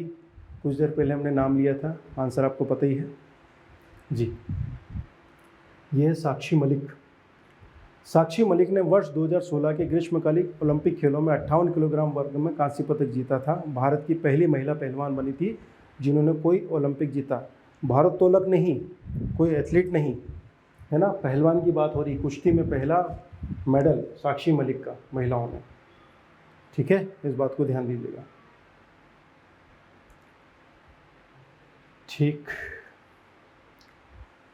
कुछ देर पहले हमने नाम लिया था, आंसर आपको पता ही है जी, ये है साक्षी मलिक। साक्षी मलिक ने वर्ष 2016 के ग्रीष्मकालीन ओलंपिक खेलों में 58 किलोग्राम वर्ग में कांस्य पदक जीता था। भारत की पहली महिला पहलवान बनी थी जिन्होंने कोई ओलंपिक जीता। भारोत्तोलक नहीं, कोई एथलीट नहीं, है ना, पहलवान की बात हो रही। कुश्ती में पहला मेडल साक्षी मलिक का महिलाओं में। ठीक है, इस बात को ध्यान दीजिएगा। ठीक,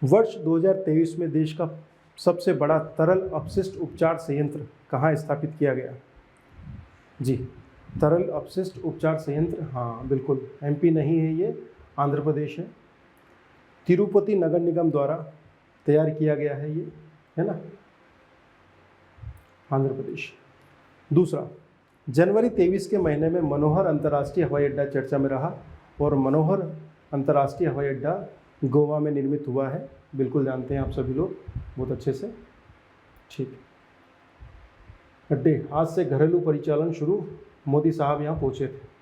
वर्ष 2023 में देश का सबसे बड़ा तरल अपशिष्ट उपचार संयंत्र कहाँ स्थापित किया गया? जी, तरल अपशिष्ट उपचार संयंत्र, हाँ बिल्कुल, एमपी नहीं है ये, आंध्र प्रदेश है। तिरुपति नगर निगम द्वारा तैयार किया गया है ये, है ना, आंध्र प्रदेश। दूसरा, जनवरी 23 के महीने में मनोहर अंतर्राष्ट्रीय हवाई अड्डा चर्चा में रहा और मनोहर अंतर्राष्ट्रीय हवाई अड्डा गोवा में निर्मित हुआ है। बिल्कुल जानते हैं आप सभी लोग बहुत अच्छे से। ठीक, अड्डे, आज से घरेलू परिचालन शुरू, मोदी साहब यहाँ पहुँचे थे।